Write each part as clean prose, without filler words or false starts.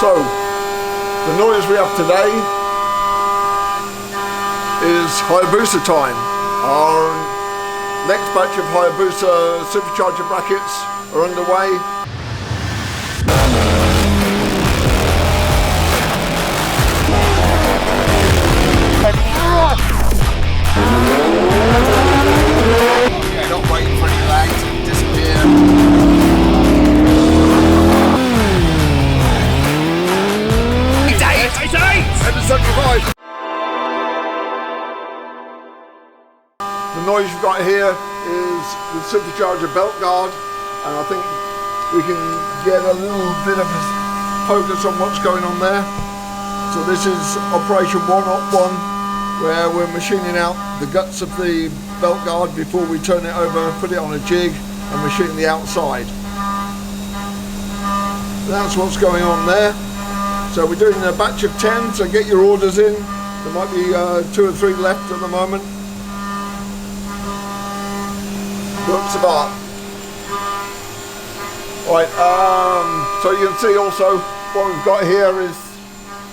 So, the noise we have today is Hayabusa time. Our next batch of Hayabusa supercharger brackets are underway. Not waiting for any lag to disappear. It's 75. The noise you've got here is the supercharger belt guard, and I think we can get a little bit of a focus on what's going on there. So this is operation 1.1, where we're machining out the guts of the belt guard before we turn it over, put it on a jig and machine the outside. That's what's going on there. So we're doing a batch of 10, so get your orders in. There might be 2 or 3 left at the moment. Works of art. Right, so you can see also what we've got here is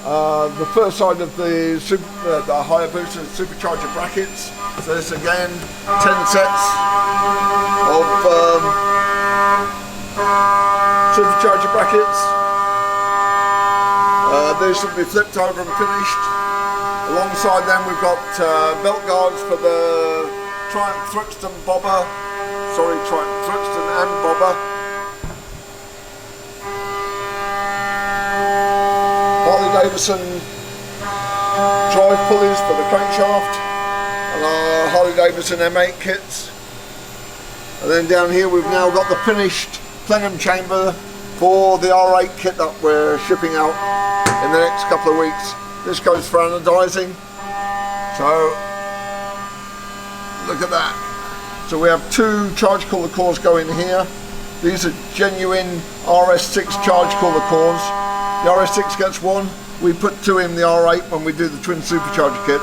the first side of the Hayabusa supercharger brackets. So this again, 10 sets of supercharger brackets. These will be flipped over and finished. Alongside them we've got belt guards for the Triumph Thruxton bobber. Sorry, Triumph Thruxton and bobber. Harley Davidson drive pulleys for the crankshaft, and our Harley Davidson M8 kits. And then down here we've now got the finished plenum chamber for the R8 kit that we're shipping out in the next couple of weeks. This goes for anodizing. So look at that. So we have 2 charge cooler cores going here. These are genuine RS6 charge cooler cores. The RS6 gets 1. We put 2 in the R8 when we do the twin supercharger kit.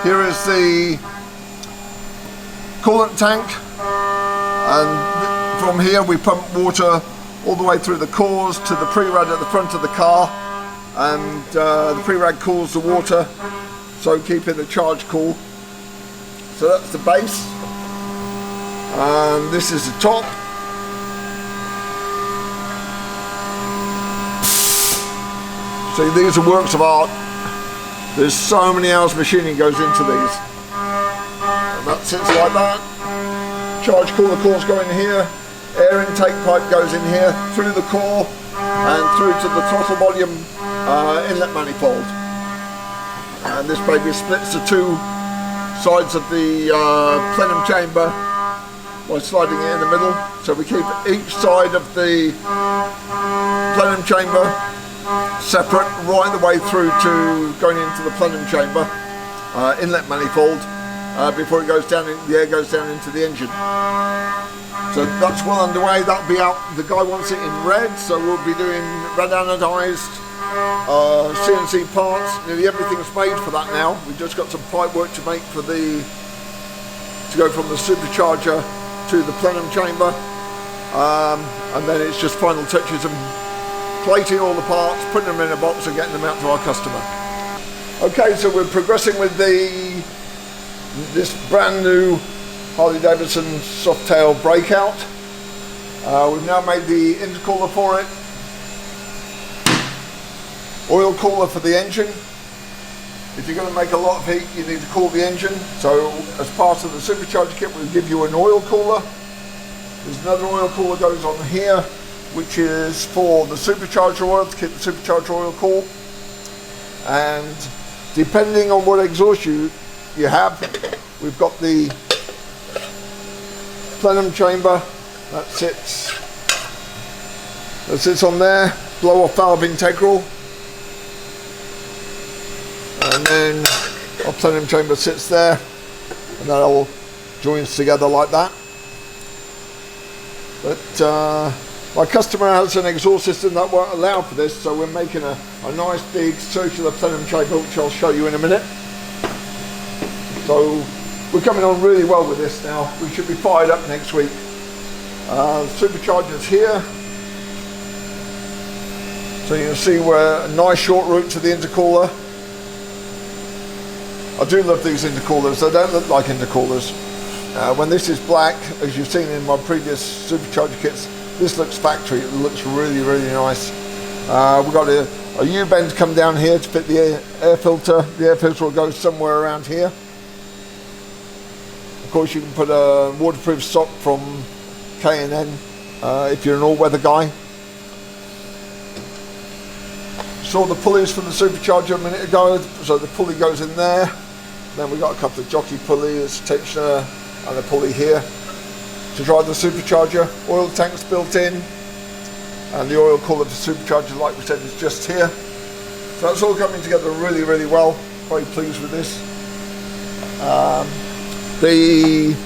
Here is the coolant tank, and from here we pump water all the way through the cores to the pre-rad at the front of the car, and the pre-rad cools the water, so keeping the charge cool. So that's the base, and this is the top. See, these are works of art. There's so many hours machining goes into these, and that sits like that. Charge cooler cores go in here. Air intake pipe goes in here, through the core and through to the throttle volume inlet manifold. And this baby splits the 2 sides of the plenum chamber by sliding it in the middle. So we keep each side of the plenum chamber separate right the way through to going into the plenum chamber inlet manifold before it goes down, the air goes down into the engine. So that's well underway. That'll be out. The guy wants it in red, so we'll be doing red anodized CNC parts. Nearly everything's made for that now. We've just got some pipe work to make for to go from the supercharger to the plenum chamber, and then it's just final touches of plating all the parts, putting them in a box and getting them out to our customer. Okay, so we're progressing with this brand new Harley Davidson Softail breakout. We've now made the intercooler for it. Oil cooler for the engine. If you're going to make a lot of heat, you need to cool the engine. So as part of the supercharger kit, we'll give you an oil cooler. There's another oil cooler goes on here, which is for the supercharger oil, to keep the supercharger oil cool. And depending on what exhaust you have, we've got the plenum chamber that sits on there, blow off valve integral, and then our plenum chamber sits there, and that all joins together like that. But my customer has an exhaust system that won't allow for this, so we're making a nice big circular plenum chamber, which I'll show you in a minute. So we're coming on really well with this now. We should be fired up next week. Superchargers here. So you can see we're a nice short route to the intercooler. I do love these intercoolers. They don't look like intercoolers. When this is black, as you've seen in my previous supercharger kits, this looks factory. It looks really, really nice. We've got a U-bend come down here to fit the air filter. The air filter will go somewhere around here. Of course, you can put a waterproof sock from K&N if you're an all-weather guy. Saw the pulleys from the supercharger a minute ago, so the pulley goes in there. Then we've got a couple of jockey pulleys, tensioner, and a pulley here to drive the supercharger. Oil tanks built in, and the oil cooler for supercharger, like we said, is just here. So that's all coming together really, really well. Very pleased with this. The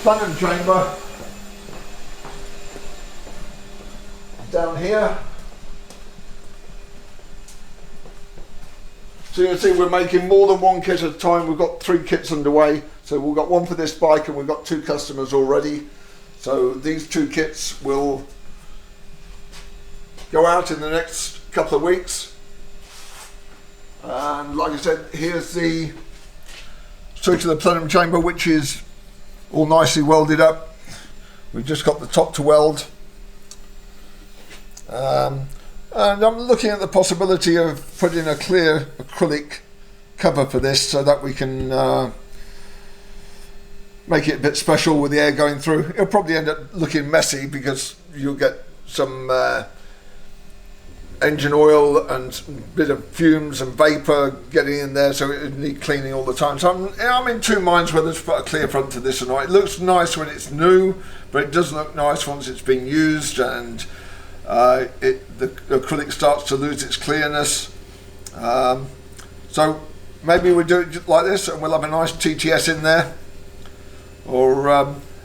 Plenum chamber down here. So you can see we're making more than one kit at a time. We've got 3 kits underway. So we've got one for this bike and we've got 2 customers already. So these 2 kits will go out in the next couple of weeks. And like I said, here's the circular plenum chamber, which is all nicely welded up. We've just got the top to weld. And I'm looking at the possibility of putting a clear acrylic cover for this so that we can make it a bit special with the air going through. It'll probably end up looking messy because you'll get some engine oil and a bit of fumes and vapour getting in there, so it needs cleaning all the time. So I'm in 2 minds whether to put a clear front to this or not. It looks nice when it's new, but it doesn't look nice once it's been used and the acrylic starts to lose its clearness. So maybe we'll do it like this and we'll have a nice TTS in there, or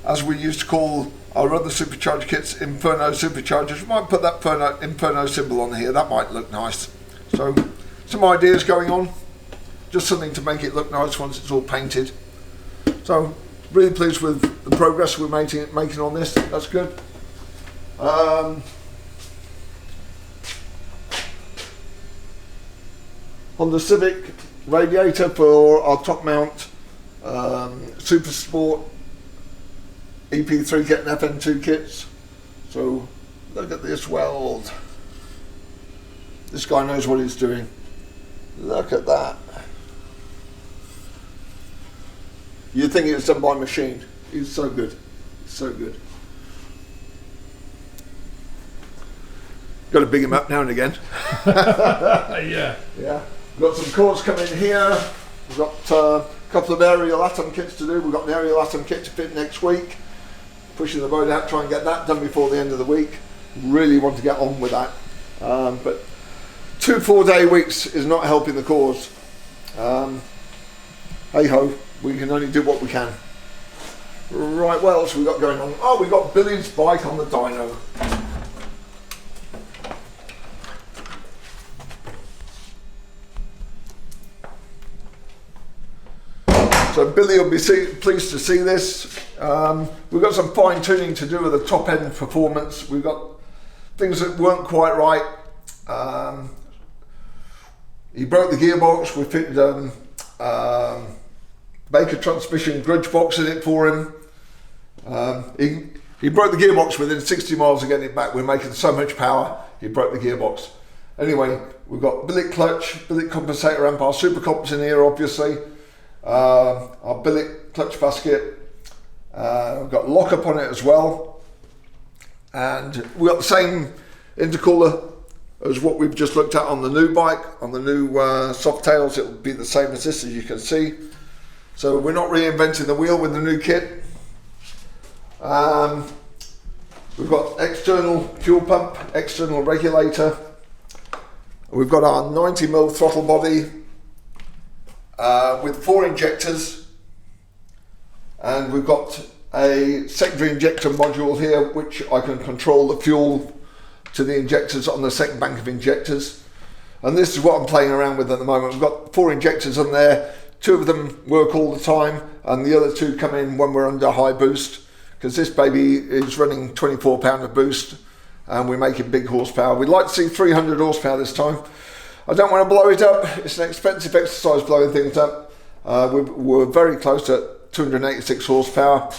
as we used to call our other supercharger kits, Inferno superchargers. We might put that Inferno symbol on here. That might look nice. So some ideas going on, just something to make it look nice once it's all painted. So really pleased with the progress we're making on this. That's good. On the Civic radiator for our top mount Super Sport EP3 kit and FN2 kits. So look at this weld. This guy knows what he's doing. Look at that. You'd think it was done by machine. He's so good. So good. Got to big him up now and again. Yeah. Yeah. We've got some cords coming here. We've got a couple of aerial atom kits to do. We've got an aerial atom kit to fit next week. Pushing the boat out, try and get that done before the end of the week. Really want to get on with that. But 2 4-day weeks is not helping the cause. Hey ho, we can only do what we can. Right, what else have we got going on? Oh, we've got Billy's bike on the dyno. So Billy will be pleased to see this. We've got some fine tuning to do with the top end performance. We've got things that weren't quite right. He broke the gearbox. We fitted Baker transmission grudge box in it for him. He broke the gearbox within 60 miles of getting it back. We're making so much power, he broke the gearbox. Anyway, we've got billet clutch, billet compensator amp, our super comps in here obviously. Our billet clutch basket, we've got lock-up on it as well, and we've got the same intercooler as what we've just looked at on the new bike, on the new Softails. It'll be the same as this, as you can see. So we're not reinventing the wheel with the new kit. We've got external fuel pump, external regulator. We've got our 90mm throttle body with 4 injectors, and we've got a secondary injector module here which I can control the fuel to the injectors on the second bank of injectors, and this is what I'm playing around with at the moment. We've got 4 injectors on there. 2 of them work all the time and the other 2 come in when we're under high boost, because this baby is running 24 pound of boost and we're making big horsepower. We'd like to see 300 horsepower this time. I don't want to blow it up. It's an expensive exercise blowing things up. We're very close to 286 horsepower.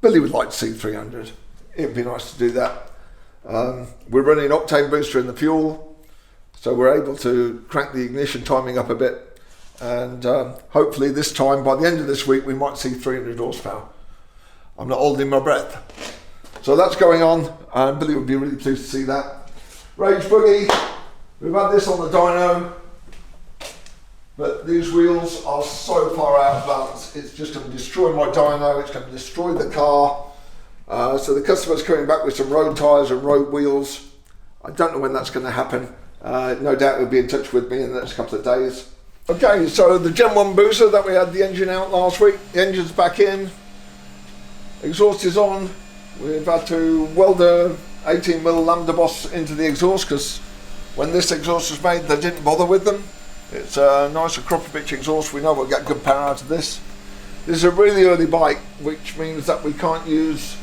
Billy would like to see 300. It'd be nice to do that. We're running octane booster in the fuel, so we're able to crank the ignition timing up a bit, and hopefully this time, by the end of this week, we might see 300 horsepower. I'm not holding my breath. So that's going on, and Billy would be really pleased to see that. Rage Boogie, we've had this on the dyno, but these wheels are so far out of balance, it's just going to destroy my dyno, it's going to destroy the car. So the customer's coming back with some road tyres and road wheels. I don't know when that's going to happen. No doubt he'll be in touch with me in the next couple of days. Okay, so the Gen 1 booster that we had the engine out last week, the engine's back in, exhaust is on. We've had to weld a 18mm Lambda Boss into the exhaust because when this exhaust was made they didn't bother with them. It's a nice cropper bitch exhaust. We know we'll get good power out of this. This is a really early bike, which means that we can't use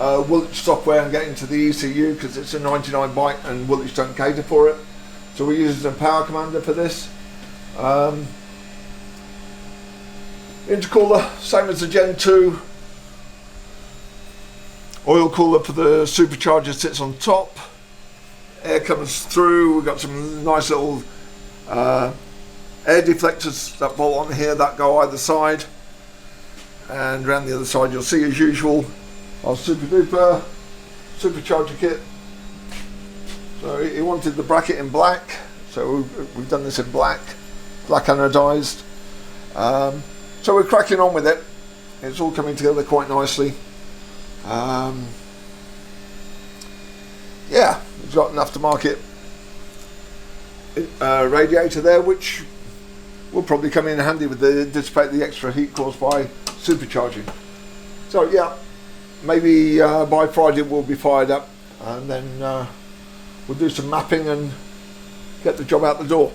Woolwich software and get into the ECU because it's a 99 bike and Woolwich don't cater for it. So we're using a Power Commander for this. Intercooler, same as the Gen 2. Oil cooler for the supercharger sits on top. Air comes through. We've got some nice little air deflectors that bolt on here that go either side. And around the other side you'll see, as usual, our super duper supercharger kit. So he wanted the bracket in black, so we've done this in black anodized. So we're cracking on with it. It's all coming together quite nicely. Yeah, we've got an aftermarket radiator there, which will probably come in handy with the dissipate the extra heat caused by supercharging. So yeah, maybe by Friday we'll be fired up, and then we'll do some mapping and get the job out the door.